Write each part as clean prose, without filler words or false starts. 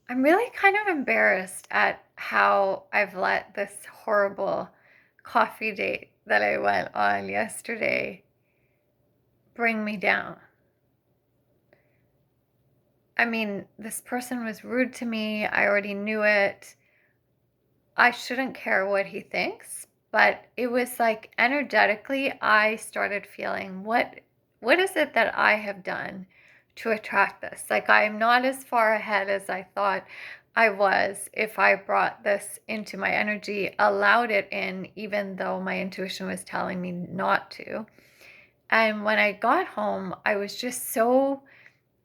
I'm really kind of embarrassed at how I've let this horrible coffee date that I went on yesterday bring me down. I mean, this person was rude to me. I already knew it. I shouldn't care what he thinks, but it was like energetically I started feeling what is it that I have done to attract this? Like I'm not as far ahead as I thought I was if I brought this into my energy, allowed it in even though my intuition was telling me not to. And when I got home, I was just so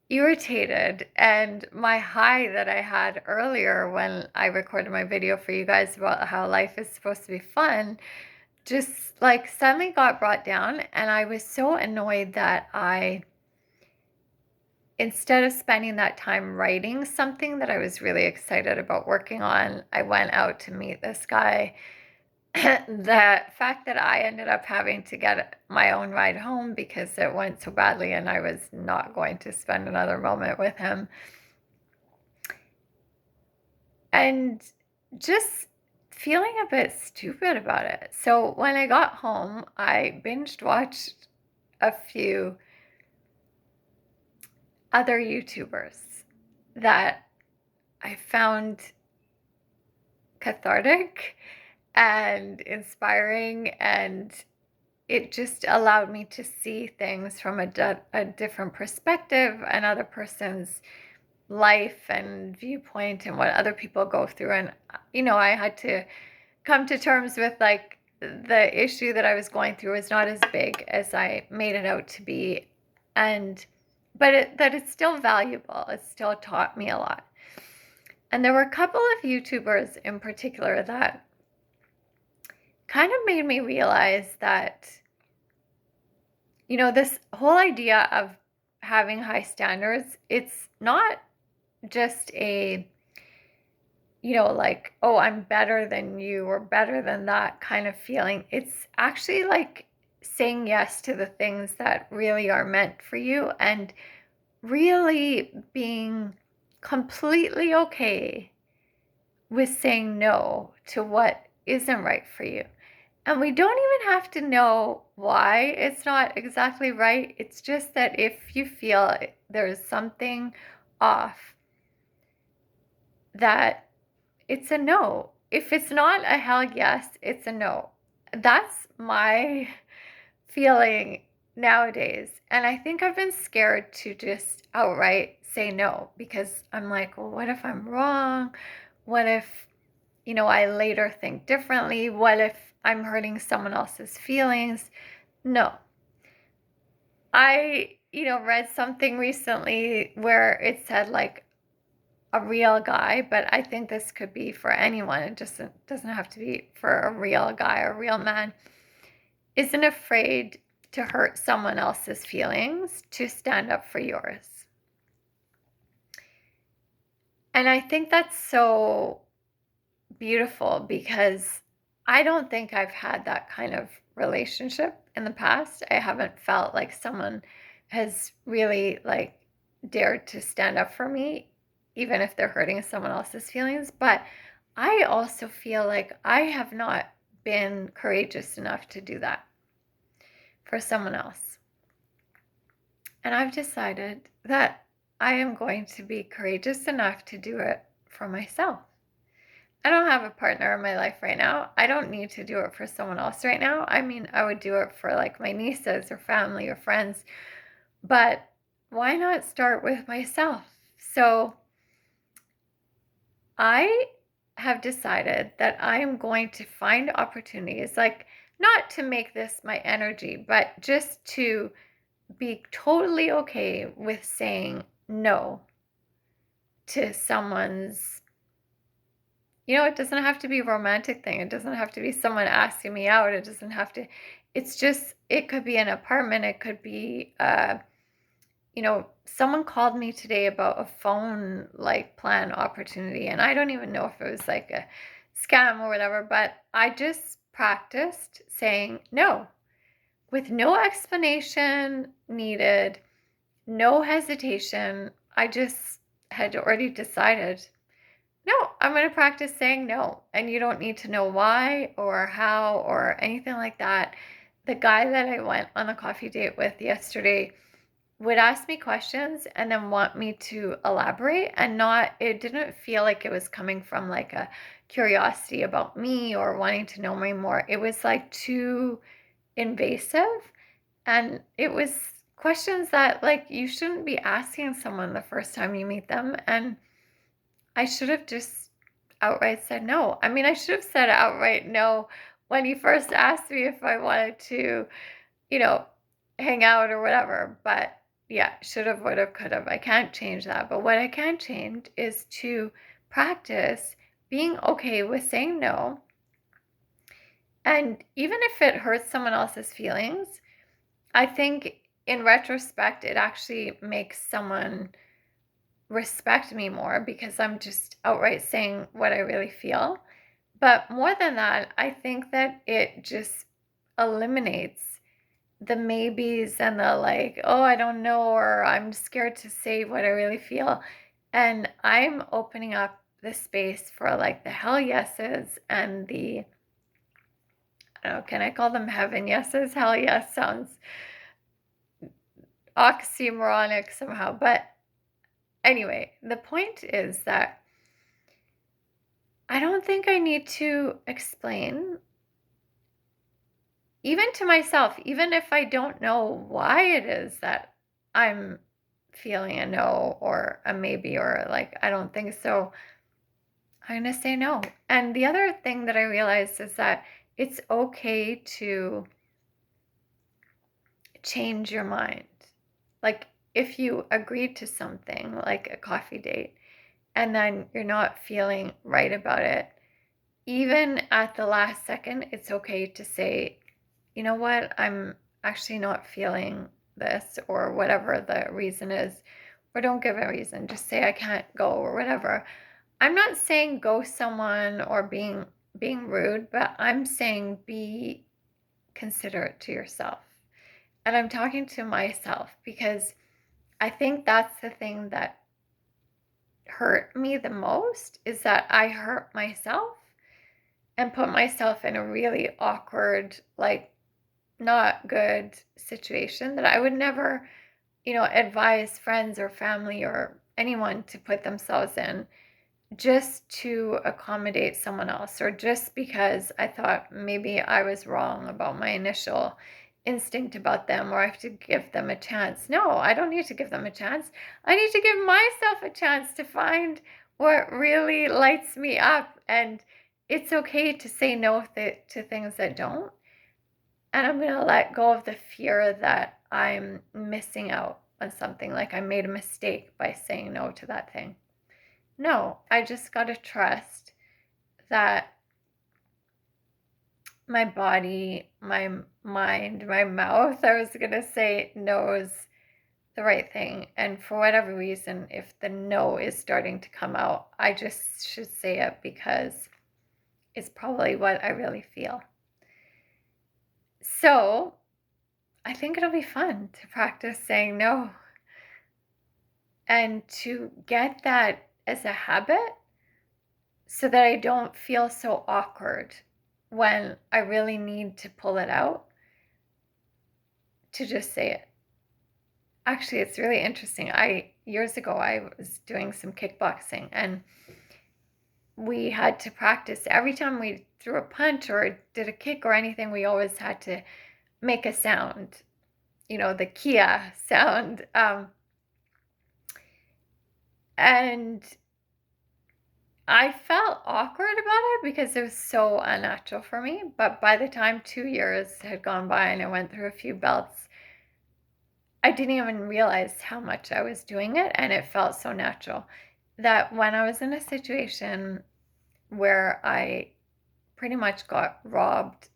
irritated, and my high that I had earlier when I recorded my video for you guys about how life is supposed to be fun just like suddenly got brought down, and I was so annoyed that I, instead of spending that time writing something that I was really excited about working on, I went out to meet this guy. The fact that I ended up having to get my own ride home because it went so badly and I was not going to spend another moment with him, and just feeling a bit stupid about it. So when I got home, I binged watched a few other YouTubers that I found cathartic and inspiring, and it just allowed me to see things from a different perspective, another person's life and viewpoint and what other people go through. And I had to come to terms with like the issue that I was going through is not as big as I made it out to be, and that it's still valuable. It still taught me a lot. And there were a couple of YouTubers in particular that kind of made me realize that this whole idea of having high standards, it's not just a like, oh, I'm better than you or better than that kind of feeling. It's actually like saying yes to the things that really are meant for you and really being completely okay with saying no to what isn't right for you. And we don't even have to know why it's not exactly right. It's just that if you feel there's something off, that it's a no. If it's not a hell yes, it's a no. That's my feeling nowadays. And I think I've been scared to just outright say no because I'm like, well, what if I'm wrong? What if, I later think differently? What if I'm hurting someone else's feelings? No. I, read something recently where it said like a real guy, but I think this could be for anyone. It just doesn't have to be for a real guy or a real man. Isn't afraid to hurt someone else's feelings to stand up for yours. And I think that's so beautiful because I don't think I've had that kind of relationship in the past. I haven't felt like someone has really like dared to stand up for me, even if they're hurting someone else's feelings. But I also feel like I have not been courageous enough to do that for someone else. And I've decided that I am going to be courageous enough to do it for myself. I don't have a partner in my life right now. I don't need to do it for someone else right now. I mean, I would do it for like my nieces or family or friends, but why not start with myself? So I have decided that I am going to find opportunities, like not to make this my energy, but just to be totally okay with saying no to someone's, it doesn't have to be a romantic thing. It doesn't have to be someone asking me out. It doesn't have to, it's just, it could be an apartment. It could be, someone called me today about a phone like plan opportunity, and I don't even know if it was like a scam or whatever, but I just practiced saying no with no explanation needed, no hesitation. I just had already decided No, I'm going to practice saying no. And you don't need to know why or how or anything like that. The guy that I went on a coffee date with yesterday would ask me questions and then want me to elaborate, and not, it didn't feel like it was coming from like a curiosity about me or wanting to know me more. It was like too invasive. And it was questions that like you shouldn't be asking someone the first time you meet them. And I should have just outright said no. I mean, I should have said outright no when he first asked me if I wanted to, you know, hang out or whatever. But yeah, should have, would have, could have. I can't change that. But what I can change is to practice being okay with saying no. And even if it hurts someone else's feelings, I think in retrospect, it actually makes someone respect me more because I'm just outright saying what I really feel. But more than that, I think that it just eliminates the maybes and the like, oh, I don't know, or I'm scared to say what I really feel. And I'm opening up the space for like the hell yeses and the, I don't know, can I call them heaven yeses? Hell yes sounds oxymoronic somehow. But anyway, the point is that I don't think I need to explain, even to myself, even if I don't know why it is that I'm feeling a no or a maybe or like, I don't think so. I'm going to say no. And the other thing that I realized is that it's okay to change your mind. Like if you agreed to something like a coffee date and then you're not feeling right about it, even at the last second, it's okay to say, you know what, I'm actually not feeling this, or whatever the reason is, or don't give a reason, just say I can't go or whatever. I'm not saying ghost someone or being rude, but I'm saying be considerate to yourself. And I'm talking to myself because I think that's the thing that hurt me the most, is that I hurt myself and put myself in a really awkward, like not good situation that I would never, advise friends or family or anyone to put themselves in, just to accommodate someone else, or just because I thought maybe I was wrong about my initial instinct about them, or I have to give them a chance. No, I don't need to give them a chance. I need to give myself a chance to find what really lights me up. And it's okay to say no to things that don't. And I'm going to let go of the fear that I'm missing out on something, like I made a mistake by saying no to that thing. No, I just got to trust that my body, my mind, my mouth, I was going to say, knows the right thing. And for whatever reason, if the no is starting to come out, I just should say it because it's probably what I really feel. So I think it'll be fun to practice saying no and to get that as a habit so that I don't feel so awkward when I really need to pull it out, to just say it. Actually, it's really interesting. Years ago, I was doing some kickboxing, and we had to practice. Every time we threw a punch or did a kick or anything, we always had to make a sound, the Kia sound. And I felt awkward about it because it was so unnatural for me. But by the time 2 years had gone by and I went through a few belts, I didn't even realize how much I was doing it. And it felt so natural that when I was in a situation where I pretty much got robbed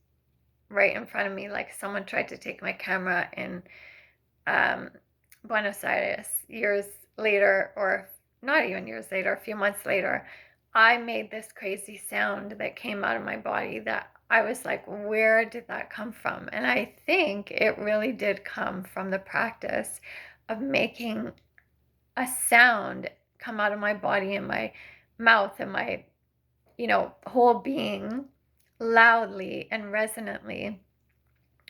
right in front of me, like someone tried to take my camera in Buenos Aires years later, or not even years later, a few months later, I made this crazy sound that came out of my body that I was like, where did that come from? And I think it really did come from the practice of making a sound come out of my body and my mouth and my, whole being loudly and resonantly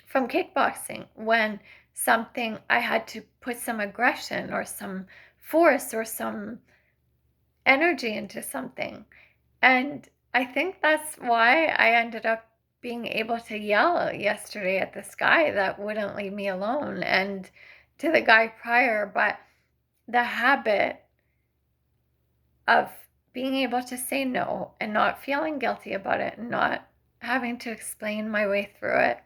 from kickboxing when something I had to put some aggression or some force or some energy into something. And I think that's why I ended up being able to yell yesterday at this guy that wouldn't leave me alone and to the guy prior. But the habit of being able to say no and not feeling guilty about it and not having to explain my way through it,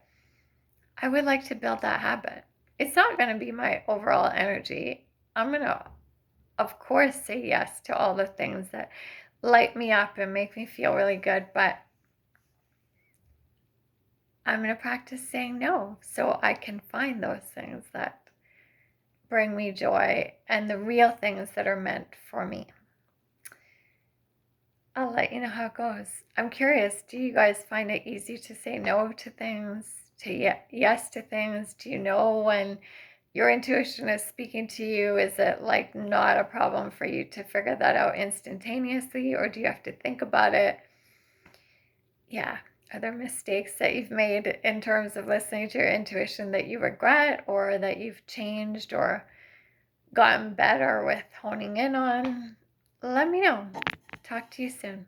I would like to build that habit. It's not going to be my overall energy. I'm going to, of course, say yes to all the things that light me up and make me feel really good, but I'm going to practice saying no so I can find those things that bring me joy and the real things that are meant for me. I'll let you know how it goes. I'm curious, do you guys find it easy to say no to things, to yes to things? Do you know when your intuition is speaking to you? Is it like not a problem for you to figure that out instantaneously, or do you have to think about it? Yeah. Are there mistakes that you've made in terms of listening to your intuition that you regret or that you've changed or gotten better with honing in on? Let me know. Talk to you soon.